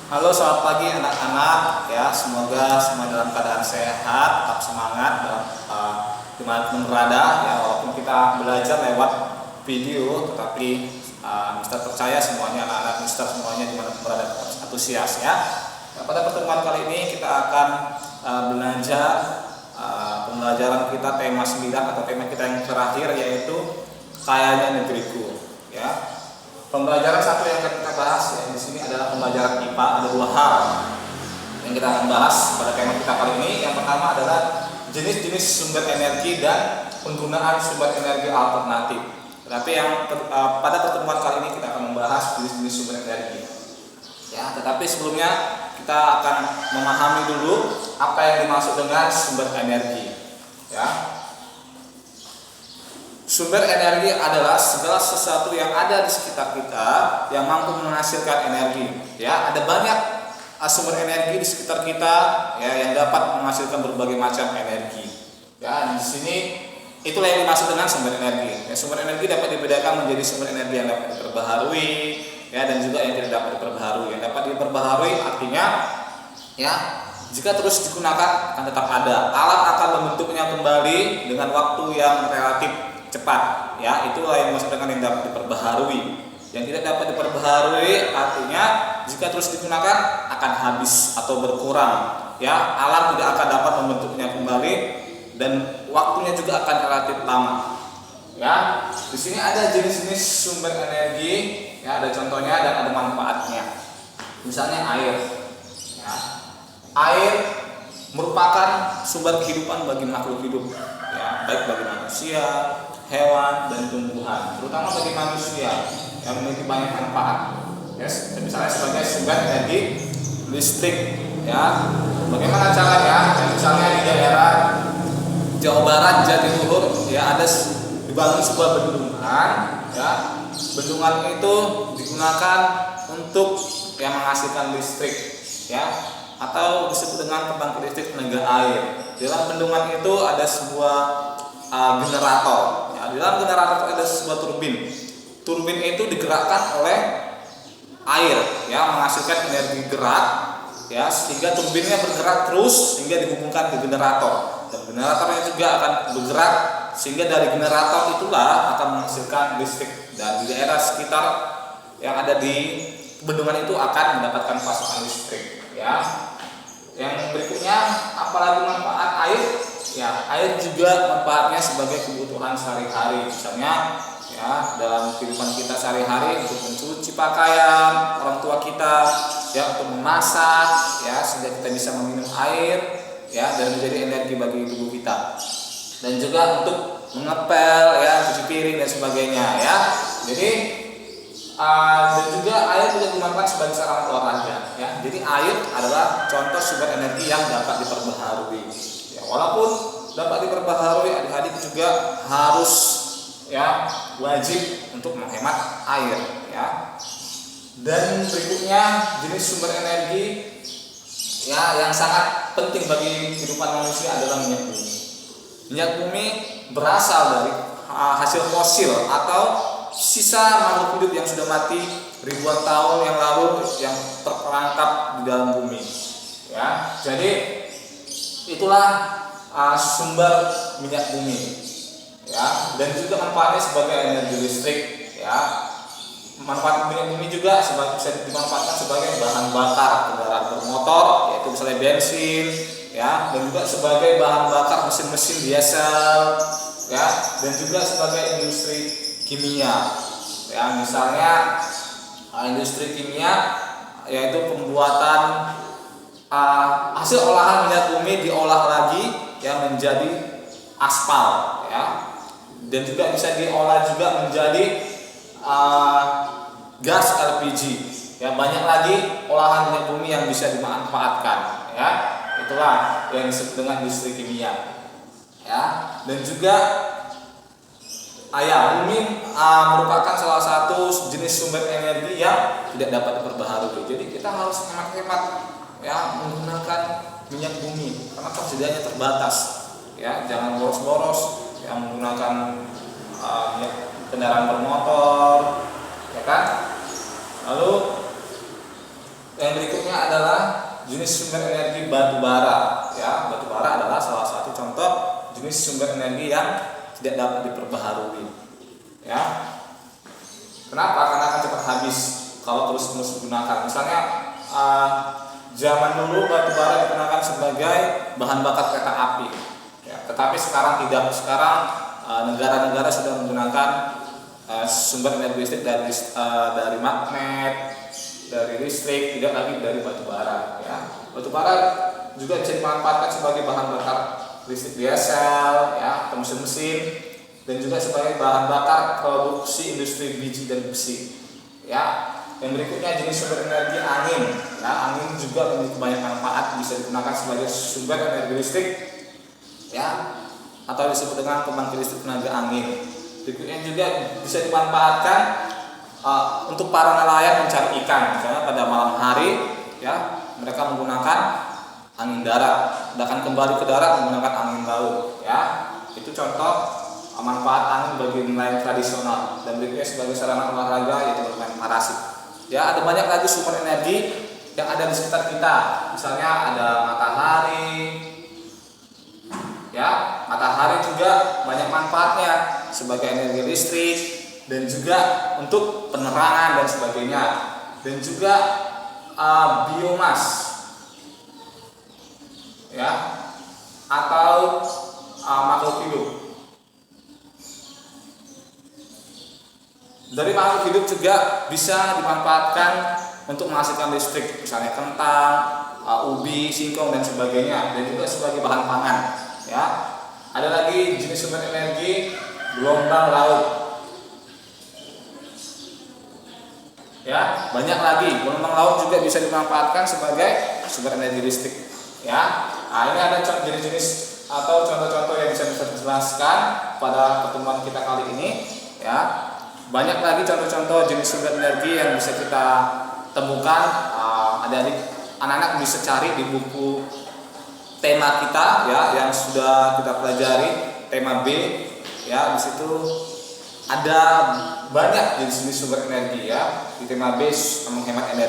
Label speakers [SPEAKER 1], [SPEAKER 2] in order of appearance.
[SPEAKER 1] Halo, selamat pagi anak-anak ya. Semoga semua dalam keadaan sehat, tetap semangat dalam dimanapun berada ya. Walaupun kita belajar lewat video, tetapi Mister percaya semuanya anak-anak Mister semuanya dimanapun berada tetap antusias ya. Nah, pada pertemuan kali ini kita akan belajar pembelajaran kita tema 9 atau tema kita yang terakhir, yaitu kayanya negeriku ya. Pembelajaran satu yang akan kita bahas ya di sini adalah pembelajaran IPA. Ada dua hal yang kita akan bahas pada tema kita kali ini. Yang pertama adalah jenis-jenis sumber energi dan penggunaan sumber energi alternatif. Tetapi pada pertemuan kali ini kita akan membahas jenis-jenis sumber energi. Ya, tetapi sebelumnya kita akan memahami dulu apa yang dimaksud dengan sumber energi. Ya. Sumber energi adalah segala sesuatu yang ada di sekitar kita yang mampu menghasilkan energi. Ya, ada banyak sumber energi di sekitar kita ya yang dapat menghasilkan berbagai macam energi. Ya, di sini itulah yang dimaksud dengan sumber energi. Ya, sumber energi dapat dibedakan menjadi sumber energi yang dapat diperbaharui ya dan juga yang tidak dapat diperbaharui. Yang dapat diperbaharui artinya ya jika terus digunakan akan tetap ada. Alat akan membentuknya kembali dengan waktu yang relatif cepat ya, itulah yang dimaksud dengan yang dapat diperbaharui. Yang tidak dapat diperbaharui artinya jika terus digunakan akan habis atau berkurang ya, alam tidak akan dapat membentuknya kembali dan waktunya juga akan relatif lama ya. Di sini ada jenis-jenis sumber energi ya, ada contohnya dan ada manfaatnya. Misalnya air ya. Air merupakan sumber kehidupan bagi makhluk hidup ya, baik bagi manusia, hewan dan tumbuhan, terutama bagi manusia yang memiliki banyak manfaat. Yes, misalnya sebagai sumber energi listrik ya. Bagaimana caranya? Misalnya di daerah Jawa Barat, Jatiluhur ya, ada dibangun sebuah bendungan ya. Bendungan itu digunakan untuk yang menghasilkan listrik ya, atau disebut dengan pembangkit listrik tenaga air. Di dalam bendungan itu ada sebuah generator. Di dalam generator ada sebuah turbin. Turbin itu digerakkan oleh air ya, menghasilkan energi gerak ya, sehingga turbinnya bergerak terus sehingga dihubungkan ke generator. Dan generatornya juga akan bergerak sehingga dari generator itulah akan menghasilkan listrik, dan di daerah sekitar yang ada di bendungan itu akan mendapatkan pasokan listrik ya. Yang berikutnya, apalagi manfaat air? Ya, air juga manfaatnya sebagai kebutuhan sehari-hari. Misalnya ya, dalam kehidupan kita sehari-hari untuk mencuci pakaian orang tua kita ya, untuk memasak ya, sehingga kita bisa meminum air ya, dan menjadi energi bagi tubuh kita. Dan juga untuk mengepel ya, cuci piring dan sebagainya ya. Jadi dan juga air juga dimanfaatkan sebagai sarana olahraga ya. Jadi air adalah contoh sumber energi yang dapat diperbaharui ya. Walaupun dapat diperbaharui, adik-adik juga harus ya wajib untuk menghemat air ya. Dan berikutnya jenis sumber energi ya yang sangat penting bagi kehidupan manusia adalah minyak bumi. Minyak bumi berasal dari hasil fosil atau sisa makhluk hidup yang sudah mati ribuan tahun yang lalu yang terperangkap di dalam bumi ya. Jadi itulah sumber minyak bumi ya, dan juga manfaatnya sebagai energi listrik ya. Manfaat minyak bumi juga bisa dimanfaatkan sebagai bahan bakar kendaraan bermotor, yaitu misalnya bensin ya, dan juga sebagai bahan bakar mesin-mesin diesel ya, dan juga sebagai industri kimia ya. Misalnya industri kimia yaitu pembuatan hasil olahan minyak bumi diolah lagi ya menjadi aspal ya, dan juga bisa diolah juga menjadi gas LPG ya. Banyak lagi olahan minyak bumi yang bisa dimanfaatkan ya. Itulah yang disebut dengan industri kimia ya. Dan juga bumi merupakan salah satu jenis sumber energi yang tidak dapat diperbaharui. Jadi kita harus hemat-hemat ya menggunakan minyak bumi karena persediaannya terbatas ya. Jangan boros-boros ya menggunakan minyak kendaraan bermotor ya kan. Lalu yang berikutnya jenis sumber energi batu bara. Ya, batu bara adalah salah satu contoh jenis sumber energi yang tidak dapat diperbaharui. Ya, kenapa? Karena akan cepat habis kalau terus-menerus digunakan. Misalnya zaman dulu batu bara digunakan sebagai bahan bakar kereta api. Ya, tetapi sekarang tidak. Sekarang negara-negara sudah menggunakan sumber energi listrik dari magnet, dari listrik, tidak lagi dari batu bara. Ya, batu bara juga bisa dimanfaatkan sebagai bahan bakar listrik diesel, ya, atau mesin-mesin, dan juga sebagai bahan bakar produksi industri biji dan besi. Ya, yang berikutnya jenis sumber energi angin. Ya, angin juga memiliki banyak manfaat, bisa digunakan sebagai sumber energi listrik, ya, atau disebut dengan pembangkit listrik tenaga angin. Berikutnya juga bisa dimanfaatkan untuk para nelayan mencari ikan. Misalnya pada malam hari, ya, mereka menggunakan angin darat, akan kembali ke darat menggunakan angin laut. Ya, itu contoh manfaat angin bagi nelayan tradisional. Dan berikutnya sebagai sarana olahraga yaitu bermain parasit. Ya, ada banyak lagi sumber energi yang ada di sekitar kita. Misalnya ada matahari. Ya, matahari juga banyak manfaatnya sebagai energi listrik dan juga untuk penerangan dan sebagainya. Dan juga biomas, ya, atau makhluk hidup. Dari makhluk hidup juga bisa dimanfaatkan untuk menghasilkan listrik, misalnya kentang, ubi, singkong dan sebagainya, dan juga sebagai bahan pangan. Ya, ada lagi jenis sumber energi gelombang laut. Ya, banyak lagi. Gelombang laut juga bisa dimanfaatkan sebagai sumber energi listrik. Ya, nah, ini ada jenis-jenis atau contoh-contoh yang bisa dijelaskan pada pertemuan kita kali ini. Ya, banyak lagi contoh-contoh jenis sumber energi yang bisa kita temukan. Anak-anak bisa cari di buku tema kita, ya, yang sudah kita pelajari, tema B. Ya, di situ ada banyak jenis-jenis sumber energi, ya. Di tema B menghemat energi.